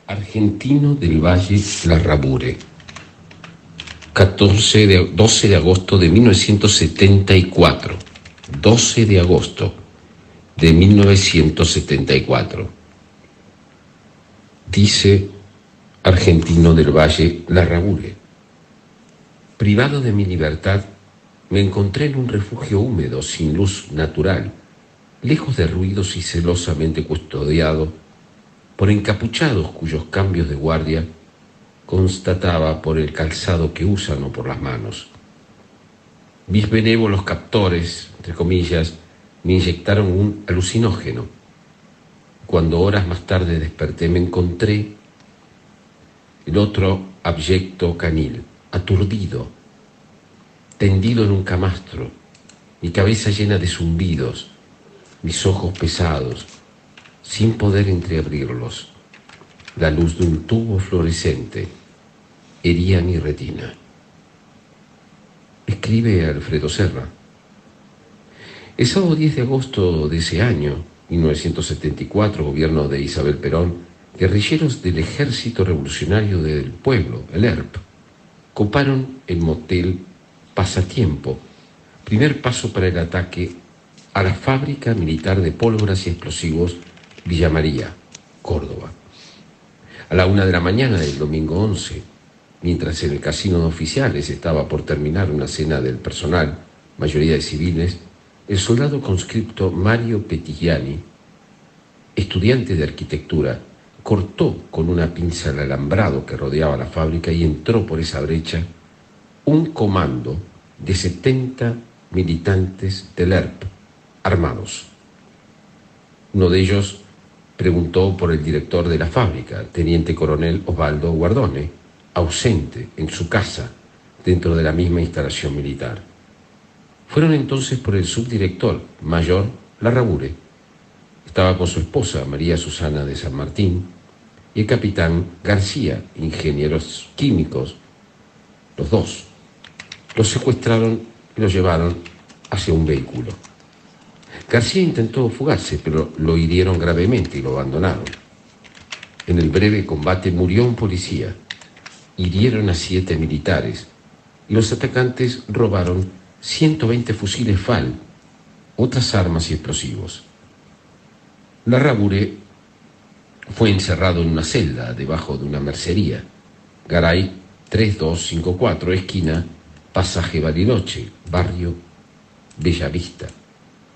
Argentino del Valle Larrabure, 12 de agosto de 1974. 12 de agosto de 1974. Dice Argentino del Valle Larrabure: privado de mi libertad, me encontré en un refugio húmedo, sin luz natural, lejos de ruidos y celosamente custodiado por encapuchados cuyos cambios de guardia constataba por el calzado que usan o por las manos. Mis benévolos captores, entre comillas, me inyectaron un alucinógeno. Cuando horas más tarde desperté, me encontré el otro abyecto canil, aturdido, tendido en un camastro, mi cabeza llena de zumbidos, mis ojos pesados, sin poder entreabrirlos. La luz de un tubo fluorescente hería mi retina. Escribe Alfredo Serra. El sábado 10 de agosto de ese año, 1974, gobierno de Isabel Perón, guerrilleros del Ejército Revolucionario del Pueblo, el ERP, coparon el motel Pasatiempo, primer paso para el ataque a la fábrica militar de pólvoras y explosivos Villa María, Córdoba. A la 1 de la mañana del domingo 11, mientras en el casino de oficiales estaba por terminar una cena del personal, mayoría de civiles, el soldado conscripto Mario Petigliani, estudiante de arquitectura, cortó con una pinza el alambrado que rodeaba la fábrica y entró por esa brecha un comando de 70 militantes del ERP, armados. Uno de ellos preguntó por el director de la fábrica, teniente coronel Osvaldo Guardone, ausente en su casa dentro de la misma instalación militar. Fueron entonces por el subdirector mayor Larrabure. Estaba con su esposa María Susana de San Martín y el capitán García, ingenieros químicos, los dos. Los secuestraron y los llevaron hacia un vehículo. García intentó fugarse, pero lo hirieron gravemente y lo abandonaron. En el breve combate murió un policía, hirieron a 7 militares y los atacantes robaron 120 fusiles FAL, otras armas y explosivos. Larrabure fue encerrado en una celda debajo de una mercería, Garay 3254, esquina Pasaje Bariloche, barrio Bellavista,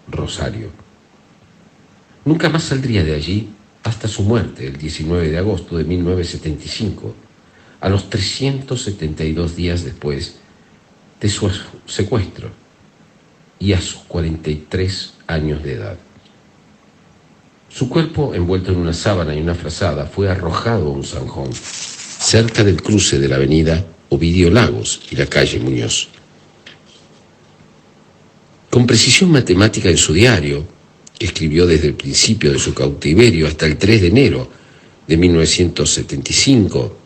Rosario. Nunca más saldría de allí hasta su muerte el 19 de agosto de 1975, a los 372 días después de su secuestro y a sus 43 años de edad. Su cuerpo, envuelto en una sábana y una frazada, fue arrojado a un zanjón cerca del cruce de la avenida Ovidio Lagos y la calle Muñoz. Con precisión matemática en su diario, que escribió desde el principio de su cautiverio hasta el 3 de enero de 1975,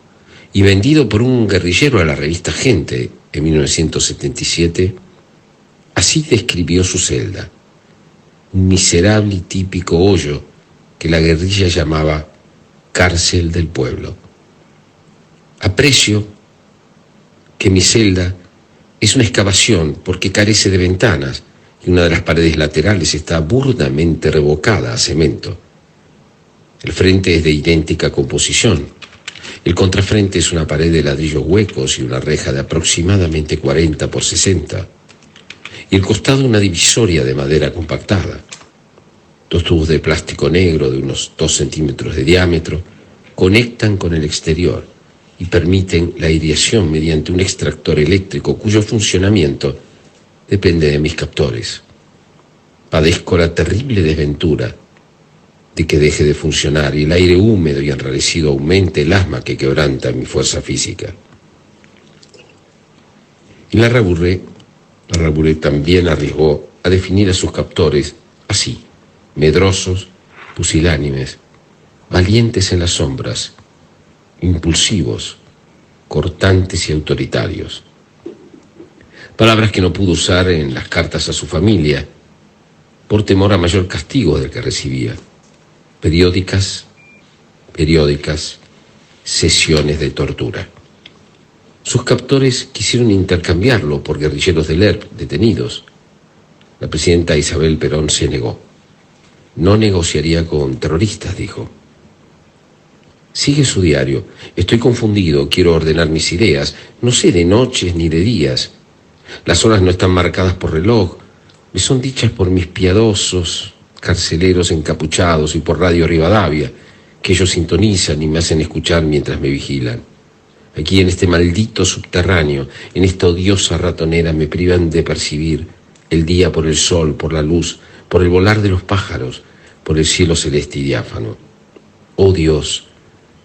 y vendido por un guerrillero a la revista Gente en 1977, así describió su celda: un miserable y típico hoyo que la guerrilla llamaba cárcel del pueblo. Aprecio que mi celda es una excavación porque carece de ventanas y una de las paredes laterales está burdamente revocada a cemento. El frente es de idéntica composición. El contrafrente es una pared de ladrillos huecos y una reja de aproximadamente 40 por 60. Y el costado una divisoria de madera compactada. 2 tubos de plástico negro de unos 2 centímetros de diámetro conectan con el exterior y permiten la aireación mediante un extractor eléctrico cuyo funcionamiento depende de mis captores. Padezco la terrible desventura de que deje de funcionar y el aire húmedo y enrarecido aumente el asma que quebranta mi fuerza física. Y Larrabure también arriesgó a definir a sus captores así: medrosos, pusilánimes, valientes en las sombras, impulsivos, cortantes y autoritarios. Palabras que no pudo usar en las cartas a su familia por temor a mayor castigo del que recibía. Periódicas sesiones de tortura. Sus captores quisieron intercambiarlo por guerrilleros del ERP detenidos. La presidenta Isabel Perón se negó. No negociaría con terroristas, dijo. Sigue su diario. Estoy confundido, quiero ordenar mis ideas. No sé de noches ni de días. Las horas no están marcadas por reloj. Me son dichas por mis piadosos carceleros encapuchados y por Radio Rivadavia, que ellos sintonizan y me hacen escuchar mientras me vigilan. Aquí en este maldito subterráneo, en esta odiosa ratonera, me privan de percibir el día por el sol, por la luz, por el volar de los pájaros, por el cielo celeste y diáfano. Oh Dios,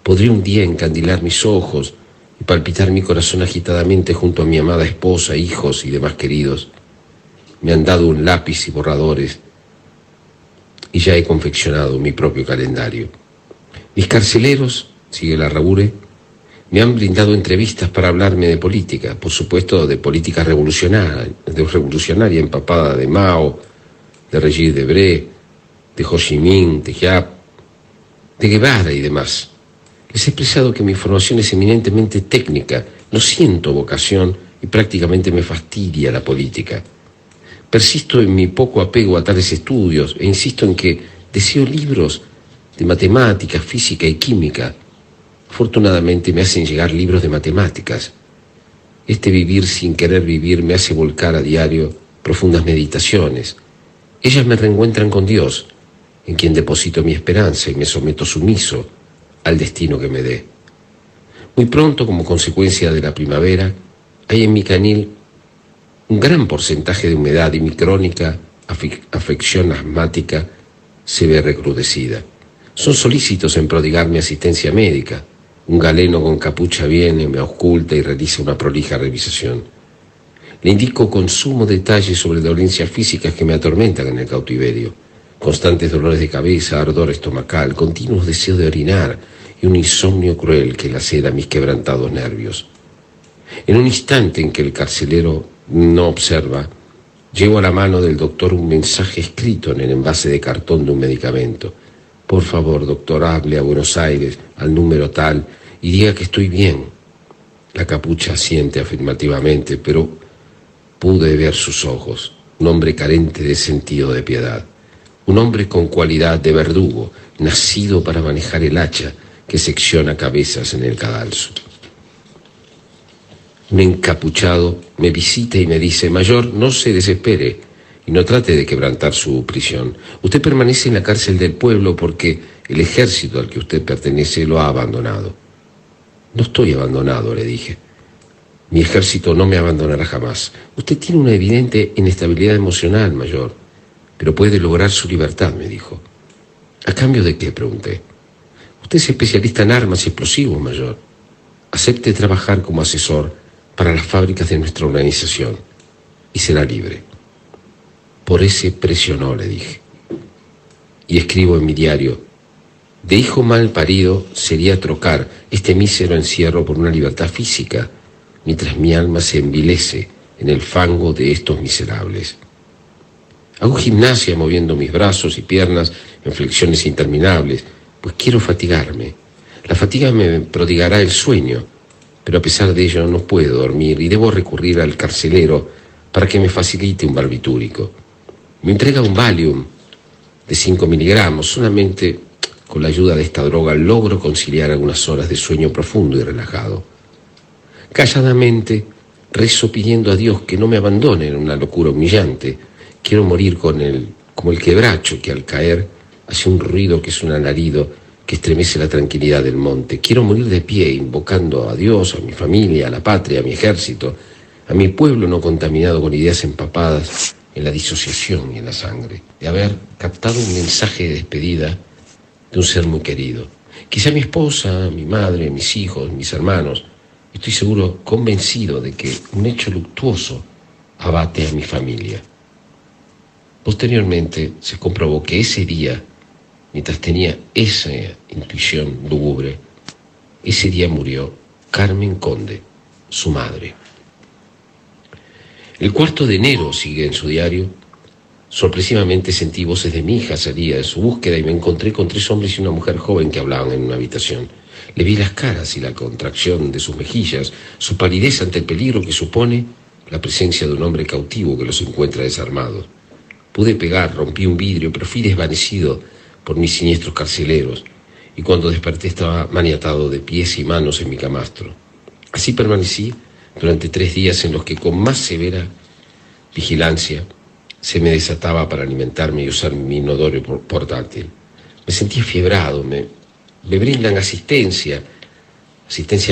¿podría un día encandilar mis ojos y palpitar mi corazón agitadamente junto a mi amada esposa, hijos y demás queridos? Me han dado un lápiz y borradores y ya he confeccionado mi propio calendario. Mis carceleros, sigue Larraure, me han brindado entrevistas para hablarme de política, por supuesto de política revolucionaria empapada de Mao, de Regis Debré, de Ho Chi Minh, de Giap, de Guevara y demás. Les he expresado que mi formación es eminentemente técnica, no siento vocación y prácticamente me fastidia la política. Persisto en mi poco apego a tales estudios e insisto en que deseo libros de matemáticas, física y química. Afortunadamente me hacen llegar libros de matemáticas. Este vivir sin querer vivir me hace volcar a diario profundas meditaciones. Ellas me reencuentran con Dios, en quien deposito mi esperanza y me someto sumiso al destino que me dé. Muy pronto, como consecuencia de la primavera, hay en mi canil un gran porcentaje de humedad y mi crónica afección asmática se ve recrudecida. Son solícitos en prodigarme asistencia médica. Un galeno con capucha viene, me ausculta y realiza una prolija revisación. Le indico con sumo detalle sobre dolencias físicas que me atormentan en el cautiverio. Constantes dolores de cabeza, ardor estomacal, continuos deseos de orinar y un insomnio cruel que lacera mis quebrantados nervios. En un instante en que el carcelero no observa, llevo a la mano del doctor un mensaje escrito en el envase de cartón de un medicamento. Por favor, doctor, hable a Buenos Aires, al número tal, y diga que estoy bien. La capucha asiente afirmativamente, pero pude ver sus ojos. Un hombre carente de sentido de piedad. Un hombre con cualidad de verdugo, nacido para manejar el hacha que secciona cabezas en el cadalso. Un encapuchado me visita y me dice: Mayor, no se desespere y no trate de quebrantar su prisión. Usted permanece en la cárcel del pueblo porque el ejército al que usted pertenece lo ha abandonado. No estoy abandonado, le dije. Mi ejército no me abandonará jamás. Usted tiene una evidente inestabilidad emocional, mayor, pero puede lograr su libertad, me dijo. ¿A cambio de qué?, pregunté. Usted es especialista en armas y explosivos, mayor. Acepte trabajar como asesor para las fábricas de nuestra organización y será libre. Por ese precio no, le dije. Y escribo en mi diario: de hijo mal parido sería trocar este mísero encierro por una libertad física, mientras mi alma se envilece en el fango de estos miserables. Hago gimnasia moviendo mis brazos y piernas en flexiones interminables, pues quiero fatigarme. La fatiga me prodigará el sueño, pero a pesar de ello no puedo dormir y debo recurrir al carcelero para que me facilite un barbitúrico. Me entrega un Valium de 5 miligramos. Solamente con la ayuda de esta droga logro conciliar algunas horas de sueño profundo y relajado. Calladamente rezo pidiendo a Dios que no me abandone en una locura humillante. Quiero morir como el quebracho que al caer hace un ruido que es un alarido que estremece la tranquilidad del monte. Quiero morir de pie, invocando a Dios, a mi familia, a la patria, a mi ejército, a mi pueblo no contaminado con ideas empapadas en la disociación y en la sangre, de haber captado un mensaje de despedida de un ser muy querido. Quizá mi esposa, mi madre, mis hijos, mis hermanos. Estoy seguro, convencido de que un hecho luctuoso abate a mi familia. Posteriormente se comprobó que ese día, mientras tenía esa intuición lúgubre, ese día murió Carmen Conde, su madre. El 4 de enero, sigue en su diario, sorpresivamente sentí voces de mi hija, salía de su búsqueda y me encontré con 3 hombres y una mujer joven que hablaban en una habitación. Le vi las caras y la contracción de sus mejillas, su palidez ante el peligro que supone la presencia de un hombre cautivo que los encuentra desarmados. Pude pegar, rompí un vidrio, pero fui desvanecido por mis siniestros carceleros, y cuando desperté estaba maniatado de pies y manos en mi camastro. Así permanecí durante 3 días en los que con más severa vigilancia se me desataba para alimentarme y usar mi inodoro portátil. Me sentía fiebrado, me brindan asistencia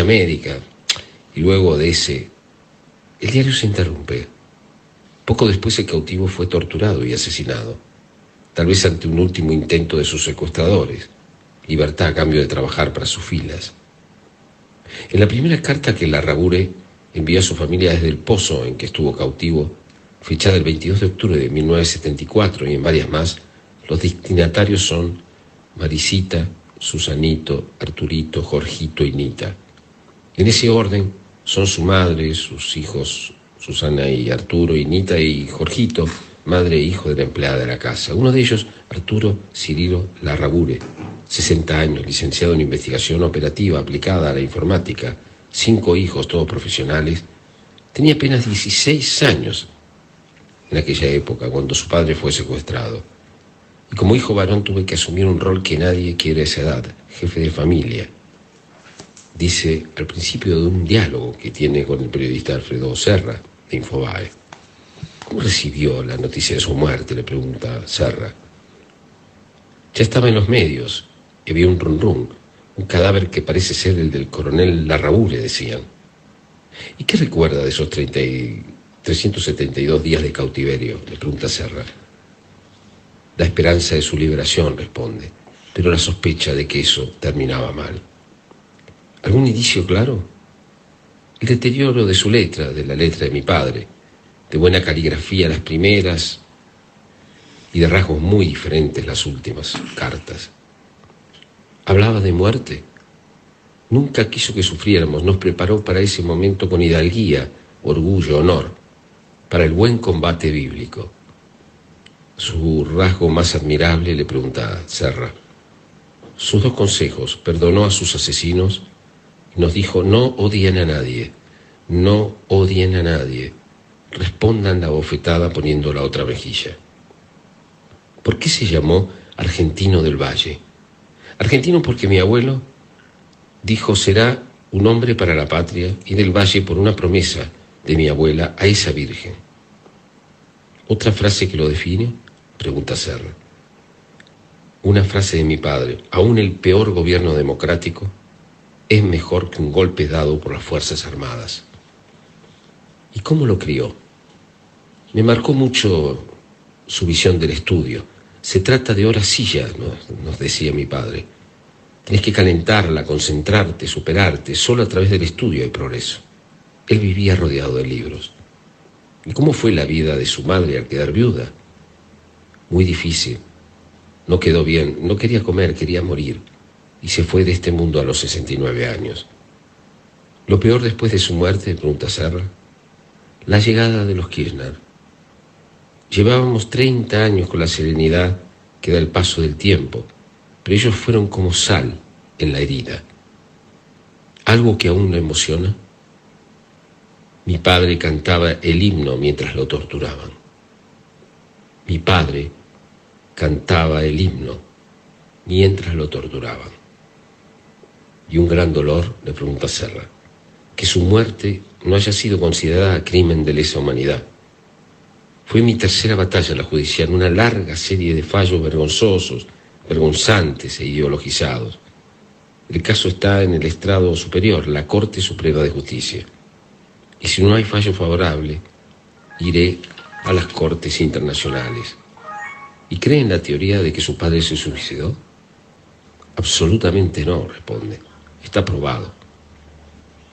médica, y luego de ese, el diario se interrumpe. Poco después el cautivo fue torturado y asesinado, tal vez ante un último intento de sus secuestradores, libertad a cambio de trabajar para sus filas. En la primera carta que Larrabure envió a su familia desde el pozo en que estuvo cautivo, fechada el 22 de octubre de 1974, y en varias más, los destinatarios son Marisita, Susanito, Arturito, Jorgito y Nita. En ese orden son su madre, sus hijos Susana y Arturo, y Nita y Jorgito, madre e hijo de la empleada de la casa. Uno de ellos, Arturo Cirilo Larrabure, 60 años, licenciado en investigación operativa aplicada a la informática, 5 hijos, todos profesionales, tenía apenas 16 años en aquella época, cuando su padre fue secuestrado. Y como hijo varón tuve que asumir un rol que nadie quiere a esa edad, jefe de familia. Dice al principio de un diálogo que tiene con el periodista Alfredo Serra, de Infobae. ¿Cómo recibió la noticia de su muerte?, le pregunta Serra. Ya estaba en los medios, y había un run, un cadáver que parece ser el del coronel Larrabure, decían. ¿Y qué recuerda de esos 372 días de cautiverio?, le pregunta Serra. La esperanza de su liberación, responde, pero la sospecha de que eso terminaba mal. ¿Algún indicio claro? El deterioro de su letra, de la letra de mi padre, de buena caligrafía las primeras y de rasgos muy diferentes las últimas cartas. Hablaba de muerte. Nunca quiso que sufriéramos, nos preparó para ese momento con hidalguía, orgullo, honor, para el buen combate bíblico. Su rasgo más admirable, le pregunta Serra. Sus 2 consejos: perdonó a sus asesinos y nos dijo: no odien a nadie, no odien a nadie, respondan la bofetada poniendo la otra mejilla. ¿Por qué se llamó Argentino del Valle? Argentino porque mi abuelo dijo: será un hombre para la patria, y del Valle por una promesa de mi abuela a esa virgen. ¿Otra frase que lo define?, pregunta Serra. Una frase de mi padre: aún el peor gobierno democrático es mejor que un golpe dado por las Fuerzas Armadas. ¿Y cómo lo crió? Me marcó mucho su visión del estudio. Se trata de horas sillas, nos decía mi padre. Tienes que calentarla, concentrarte, superarte. Solo a través del estudio hay progreso. Él vivía rodeado de libros. ¿Y cómo fue la vida de su madre al quedar viuda? Muy difícil. No quedó bien, no quería comer, quería morir. Y se fue de este mundo a los 69 años. Lo peor después de su muerte, pregunta Serra, la llegada de los Kirchner. Llevábamos 30 años con la serenidad que da el paso del tiempo, pero ellos fueron como sal en la herida. ¿Algo que aún lo emociona? Mi padre cantaba el himno mientras lo torturaban. Mi padre cantaba el himno mientras lo torturaban. Y un gran dolor, le pregunta Serra, que su muerte no haya sido considerada crimen de lesa humanidad. Fue mi tercera batalla la judicial, una larga serie de fallos vergonzosos, vergonzantes e ideologizados. El caso está en el estrado superior, la Corte Suprema de Justicia. Y si no hay fallo favorable, iré a las cortes internacionales. ¿Y cree en la teoría de que su padre se suicidó? Absolutamente no, responde. Está probado.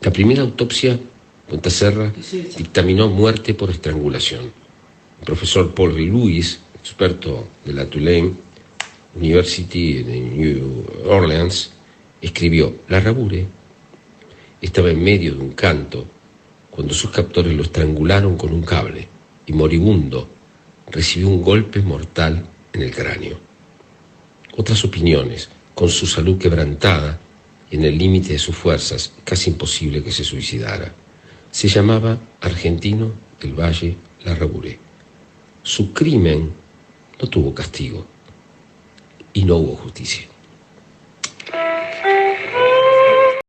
La primera autopsia, cuenta Serra, dictaminó muerte por estrangulación. El profesor Paul Louis, experto de la Tulane University de New Orleans, escribió: Larrabure estaba en medio de un canto cuando sus captores lo estrangularon con un cable y, moribundo, recibió un golpe mortal en el cráneo. Otras opiniones, con su salud quebrantada, y en el límite de sus fuerzas, casi imposible que se suicidara. Se llamaba Argentino del Valle Larrabure. Su crimen no tuvo castigo y no hubo justicia.